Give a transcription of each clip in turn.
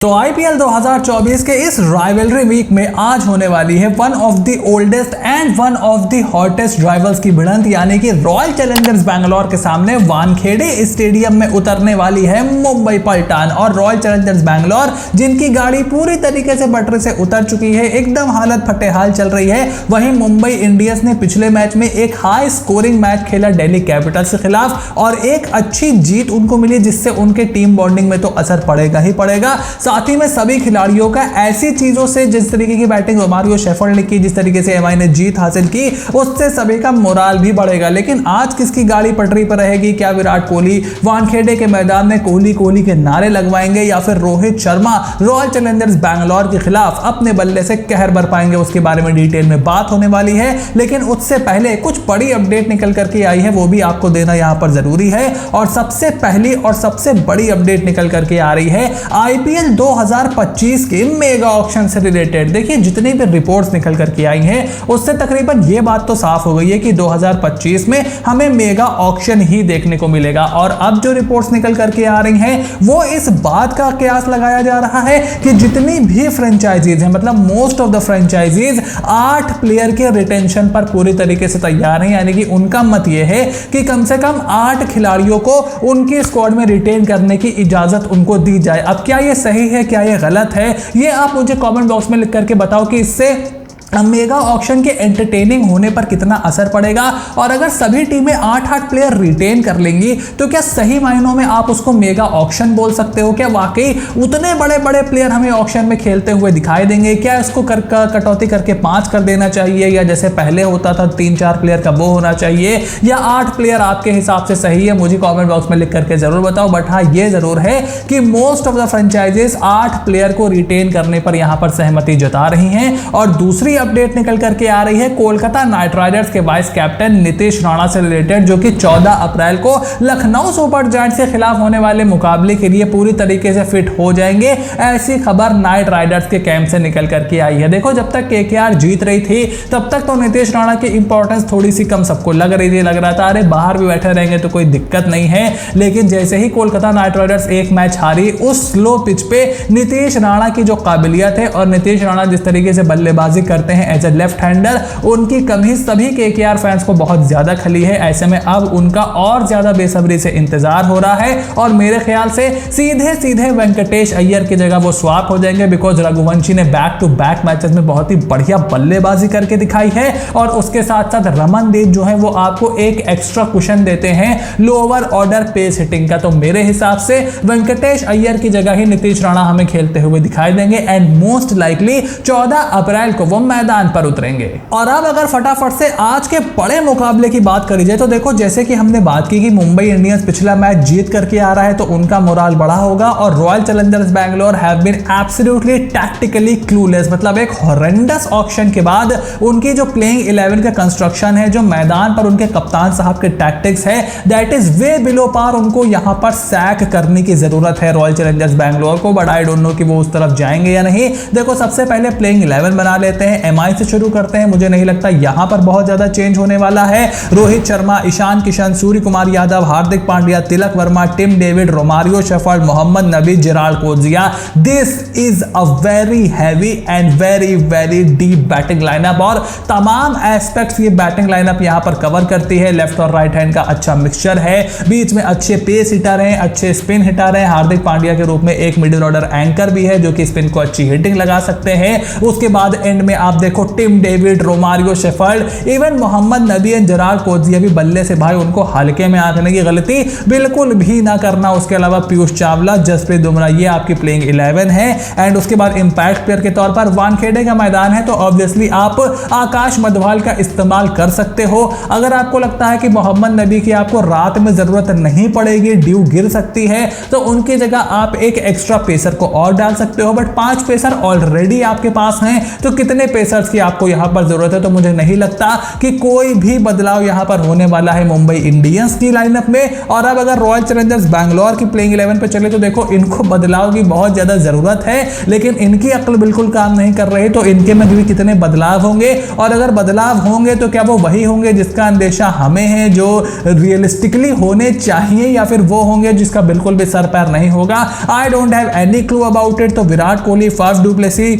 तो आईपीएल 2024 के इस राइवलरी वीक में आज होने वाली है one of the oldest and one of the hottest rivals की भिड़ंत, यानी कि रॉयल चैलेंजर्स बैंगलोर के सामने वानखेड़े स्टेडियम में उतरने वाली है मुंबई पलटन। और रॉयल चैलेंजर्स बैंगलोर जिनकी गाड़ी पूरी तरीके से पटरी से उतर चुकी है, एकदम हालत फटेहाल चल रही है, वहीं मुंबई इंडियंस ने पिछले मैच में एक हाई स्कोरिंग मैच खेला दिल्ली कैपिटल्स के खिलाफ और एक अच्छी जीत उनको मिली, जिससे उनके टीम बॉन्डिंग में तो असर पड़ेगा ही पड़ेगा। साथ ही में सभी खिलाड़ियों का ऐसी चीजों से, जिस तरीके की बैटिंग रोमारियो शेफर्ड ने की, जिस तरीके से एमआई ने जीत हासिल की, उससे सभी का मोराल भी बढ़ेगा। लेकिन आज किसकी गाड़ी पटरी पर रहेगी? क्या विराट कोहली वानखेड़े के मैदान में कोहली कोहली के नारे लगवाएंगे या फिर रोहित शर्मा रॉयल चैलेंजर्स बैंगलोर के खिलाफ अपने बल्ले से कहर बरपाएंगे? उसके बारे में डिटेल में बात होने वाली है। लेकिन उससे पहले कुछ बड़ी अपडेट निकल करके आई है, वो भी आपको देना यहां पर जरूरी है। और सबसे पहली और सबसे बड़ी अपडेट निकल करके आ रही है आईपीएल 2025 के मेगा ऑक्शन से रिलेटेड। देखिए, जितनी भी रिपोर्ट्स निकल करके आई हैं उससे तकरीबन ये बात तो साफ हो गई है कि 2025 में हमें मेगा ऑक्शन ही देखने को मिलेगा। और अब जो रिपोर्ट्स निकल करके आ रही हैं वो इस बात का कयास लगाया जा रहा है कि जितनी भी फ्रेंचाइजीज हैं, मतलब most of the franchises 8 player के रिटेंशन पर पूरी तरीके से तैयार हैं। यानी कि उनका मत यह है कि कम से कम 8 खिलाड़ियों को उनकी स्क्वाड में रिटेन करने की इजाजत उनको दी जाए। अब क्या यह सही है, क्या ये गलत है, ये आप मुझे कमेंट बॉक्स में लिख करके बताओ कि इससे मेगा ऑक्शन के एंटरटेनिंग होने पर कितना असर पड़ेगा। और अगर सभी टीमें 8-8 प्लेयर रिटेन कर लेंगी तो क्या सही मायनों में आप उसको मेगा ऑक्शन बोल सकते हो? क्या वाकई उतने बड़े बड़े प्लेयर हमें ऑक्शन में खेलते हुए दिखाई देंगे? क्या इसको कटौती करके 5 कर देना चाहिए, या जैसे पहले होता था 3-4 प्लेयर का वो होना चाहिए, या 8 प्लेयर आपके हिसाब से सही है? मुझे कॉमेंट बॉक्स में लिख करके जरूर बताओ। बट हाँ, ये जरूर है कि most of the franchises 8 player को रिटेन करने पर यहां पर सहमति जता रही हैं। और दूसरी अपडेट निकल करके आ रही है कोलकाता नाइट राइडर्स के वाइस कैप्टन नीतीश राणा से रिलेटेड, जो कि 14 अप्रैल को लखनऊ सुपर जायंट्स के खिलाफ होने वाले मुकाबले के लिए पूरी तरीके से फिट हो जाएंगे। ऐसी खबर नाइट राइडर्स के कैंप से निकल करके आई है। देखो, जब तक केकेआर जीत रही थी तब तक तो नीतीश राणा की इंपॉर्टेंस थोड़ी सी कम सबको लग रही थी, लग रहा था अरे बाहर भी बैठे रहेंगे तो कोई दिक्कत नहीं है। लेकिन जैसे ही कोलकाता नाइट राइडर्स एक मैच हारी, उस स्लो पिच पे नीतीश राणा की जो काबिलियत है और नीतीश राणा जिस तरीके से बल्लेबाजी करते हैं एज ए लेफ्ट हैंडर, उनकी कमी सभी केकेआर फैंस को बहुत ज्यादा खली है। ऐसे में अब उनका और ज्यादा बेसब्री से इंतजार हो रहा है और मेरे ख्याल से सीधे सीधे वेंकटेश अय्यर की जगह वो स्वाप हो जाएंगे, बिकॉज रघुवंशी ने बैक टू बैक मैचेस में बहुत ही बढ़िया बल्लेबाजी करके दिखाई है। और उसके साथ साथ रमनदीप जो है वो आपको एक एक्स्ट्रा कुशन देते हैं लोअर ऑर्डर पेस हिटिंग का। तो मेरे हिसाब से वेंकटेश अय्यर की जगह ही नीतीश राणा हमें खेलते हुए दिखाई देंगे एंड मोस्ट लाइकली 14 अप्रैल को वो मैदान पर उतरेंगे। और अब अगर फटाफट से आज के बड़े मुकाबले की बात करी जाए तो देखो, जैसे कि हमने बात की कि मुंबई इंडियंस पिछला मैच जीत करके आ रहा है तो उनका मोराल बढ़ा होगा। और royal challengers Bangalore have been absolutely tactically clueless, मतलब एक हॉरेंडस ऑक्शन के बाद उनकी जो प्लेइंग 11 का कंस्ट्रक्शन है, जो मैदान पर उनके कप्तान साहब के टैक्टिक्स है, that is way below par. उनको यहां पर सैक करने की जरूरत है रॉयल चैलेंजर्स बैंगलोर को, बट आई डोंट नो कि वो उस तरफ जाएंगे या नहीं। देखो, सबसे पहले प्लेइंग 11 बना लेते हैं, एमआई से शुरू करते हैं। मुझे नहीं लगता यहां पर बहुत ज्यादा चेंज होने वाला है। Rohit Sharma, Ishan Kishan, Surya Kumar Yadav, Hardik Pandya, Tilak Varma, Tim David, Romario Shepherd, Mohammad Nabi, Gerald Coetzee. This is a very heavy and very very deep batting lineup और तमाम एस्पेक्ट्स ये बैटिंग लाइनअप यहां पर कवर करती है। लेफ्ट और राइट हैंड का अच्छा मिक्सचर है, बीच में अच्छे पेस हिटर हैं, अच्छे स्पिन हिटर हैं। हार्दिक पांड्या के रूप में एक मिडिल ऑर्डर एंकर भी है जो कि स्पिन को अच्छी हिटिंग लगा सकते हैं। उसके बाद एंड में आप देखो Tim David, Romario Shepherd, even Mohammad Nabi and Gerald Kojiya भी बल्ले से भाई उनको हल्के में आंकने की गलती बिल्कुल भी ना करना। उसके अलावा पीयूष चावला, जसप्रीत बुमराह, ये आपकी प्लेइंग 11 है। एंड उसके बाद इंपैक्ट प्लेयर के तौर पर वानखेड़े का मैदान है तो ऑब्वियसली आप आकाश मधवाल का इस्तेमाल कर सकते हो। अगर आपको लगता है कि मोहम्मद नबी की आपको रात में जरूरत नहीं पड़ेगी, ड्यू गिर सकती है, तो उनकी जगह आप एक एक्स्ट्रा पेसर को और डाल सकते हो। बट 5 पेसर ऑलरेडी आपके पास हैं, तो कितने पेसर पेसर्स की आपको यहां पर जरूरत है, तो मुझे नहीं लगता कि कोई भी बदलाव यहां पर होने वाला है मुंबई इंडियंस की लाइनअप में। और अब अगर रॉयल चैलेंजर्स बैंगलोर की प्लेइंग 11 पे चले तो देखो इनको बदलाव की बहुत ज्यादा जरूरत है, लेकिन इनकी अक्ल बिल्कुल काम नहीं कर रही, तो इनके में भी कितने बदलाव होंगे, और अगर बदलाव होंगे तो क्या वो वही होंगे जिसका अंदेशा हमें है, जो रियलिस्टिकली होने चाहिए, या फिर वो होंगे जिसका बिल्कुल भी सर पैर नहीं होगा। I don't have any clue about it. तो Virat Kohli, Faf du Plessis,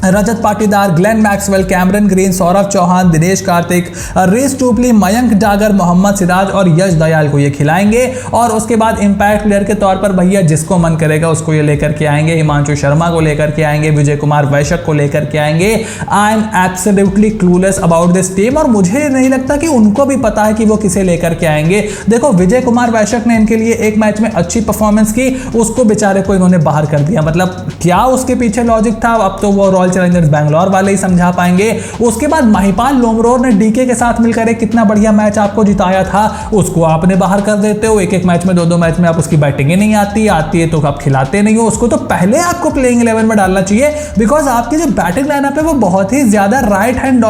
Rajat Patidar, Glenn Maxwell, Cameron Green, Saurabh Chauhan, Dinesh Karthik, Reece Topley, Mayank Dagar, Mohammed Siraj और यश दयाल को ये खिलाएंगे। और उसके बाद इंपैक्ट प्लेयर के तौर पर भैया जिसको मन करेगा उसको ये लेकर के आएंगे। हिमांशु शर्मा को लेकर के आएंगे, विजय कुमार वैशक को लेकर के आएंगे। I am absolutely clueless about this team, और मुझे नहीं लगता कि उनको भी पता है कि वो किसे लेकर के आएंगे। देखो विजय कुमार वैशक ने इनके लिए एक मैच में अच्छी परफॉर्मेंस की, उसको बेचारे को इन्होंने बाहर कर दिया। मतलब क्या उसके पीछे लॉजिक था, अब तो वो रॉयल चैलेंजर्स बैंगलोर वाले ही समझा पाएंगे। उसके बाद महिपाल लोमरोर ने डीके के साथ मिलकर एक कितना बढ़िया मैच आपको जिताया था, उसको आपने बाहर कर देते हो। एक मैच में दो मैच में आप उसकी बैटिंग ही नहीं आती है तो आप खिलाते नहीं हो उसको, तो पहले आपको प्लेइंग 11 में डालना चाहिए, बिकॉज आपकी जो बैटिंग लाइनअप है वो बहुत ही ज्यादा राइट हैंड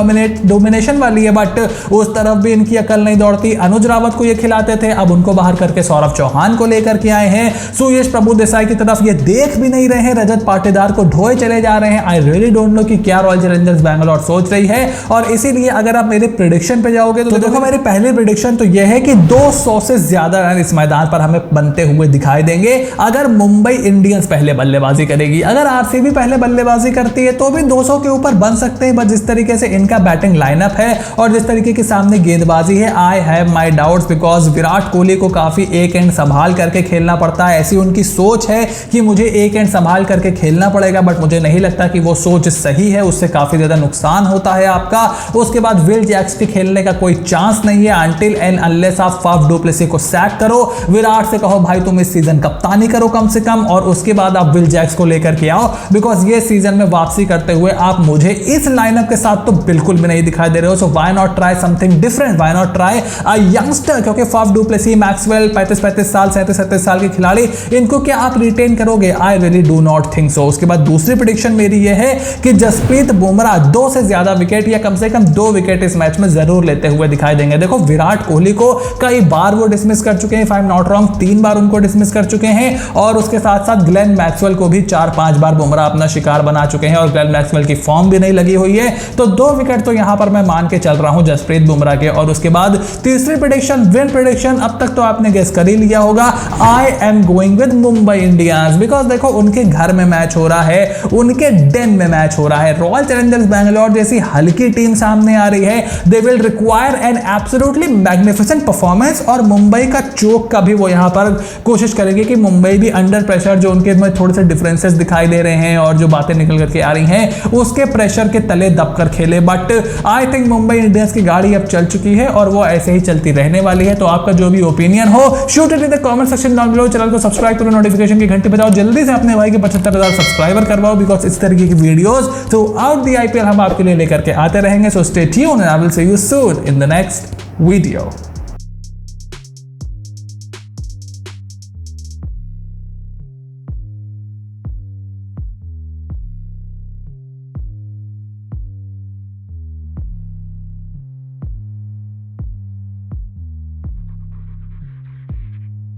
डोमिनेशन वाली है, बट उस तरफ भी इनकी अकल नहीं दौड़ती। अनुज रावत को ये खिलाते थे, अब उनको बाहर करके सौरभ चौहान को लेकर के आए हैं। सुयश प्रभु देसाई की तरफ ये देख भी नहीं रहे हैं, रजत पाटीदार को ढोए चले जा रहे हैं। आई रियली डोंट नो कि क्या रॉयल चैलेंजर्स बैंगलोर सोच रही है। और इसीलिए अगर आप मेरे प्रेडिक्शन पे जाओगे तो देखो मेरी पहली प्रेडिक्शन तो यह है कि 200 से ज्यादा रन इस मैदान पर हमें बनते हुए दिखाई देंगे अगर मुंबई इंडियंस पहले बल्लेबाजी करेगी। अगर आरसीबी पहले बल्लेबाजी करती है तो भी 200 के ऊपर बन सकते हैं, बस जिस तरीके से इनका बैटिंग लाइनअप है और जिस तरीके के सामने गेंदबाजी है, I have my doubts, because Virat Kohli को काफी एक एंड संभाल करके खेलना पड़ता है। ऐसी उनकी सोच है कि मुझे एक एंड संभाल करके खेलना पड़ेगा, बट मुझे नहीं लगता कि वो सोच सही है, उससे काफी ज्यादा नुकसान होता है आपका। उसके बाद विल जैक्स के खेलने का कोई चांस नहीं है अंटिल एंड अनलेस आप फाफ डू प्लेसी को सैक करो। विराट से कहो भाई तुम इस सीजन कप्तानी करो कम से कम, और उसके बाद आप विल जैक्स को लेकर के आओ, बिकॉज ये सीजन में वापसी करते हुए आप मुझे इस लाइनअप के साथ तो बिल्कुल भी नहीं दिखाई दे रहे हो। So why not try something different, why not try a youngster, क्योंकि फाफ डू प्लेसी, मैक्सवेल 35 साल 37 साल के खिलाड़ी, इनको क्या आप रिटेन करोगे? I really do not think so. उसके बाद दूसरी प्रेडिक्शन मेरी यह है कि जसप्रीत बुमराह 2 से ज्यादा विकेट या कम से कम 2 विकेट इस मैच में जरूर लेते हुए दिखाई देंगे। देखो विराट कोहली को कई बार वो डिसमिस कर चुके हैं, if I am not wrong 3 बार उनको डिसमिस कर चुके हैं, और उसके साथ साथ ग्लेन मैक्सवेल को भी 4-5 बार बुमराह अपना शिकार बना चुके हैं, और ग्लेन मैक्सवेल की फॉर्म भी नहीं लगी हुई है, तो 2 विकेट तो यहां पर मैं मान के चल रहा हूं जसप्रीत बुमराह के। और उसके बाद तीसरी प्रेडिक्शन, विन प्रेडिक्शन, अब तक तो आपने गेस कर ही लिया होगा, I am going with Mumbai Indians, because देखो उनके घर में मैच हो रहा है, उनके डेन में मैच हो रहा है। रॉयल चैलेंजर्स बैंगलोर जैसी हल्की टीम सामने आ रही है, they will require an absolutely magnificent performance, और मुंबई का चोक का भी वो यहां पर कोशिश करेंगे कि मुंबई भी अंडर प्रेशर, जो उनके में थोड़े से डिफरेंसेस दिखाई दे रहे हैं और जो बातें निकल करके आ रही हैं, उसके प्रेशर के तले दबकर खेले। But I think Mumbai Indians की गाड़ी अब चल चुकी है और वो ऐसे ही चलती रहने वाली है। तो आपका जो भी ओपिनियन हो, shoot it in the comment section down below. Channel को सब्सक्राइब करो, नोटिफिकेशन की घंटी बजाओ, जल्दी से अपने भाई के 75,000 सब्सक्राइबर करवाओ, बिकॉज इस तरीके की videos through out the IPL हम आपके लिए लेकर के आते रहेंगे। So stay tuned and I will see you soon in the next video.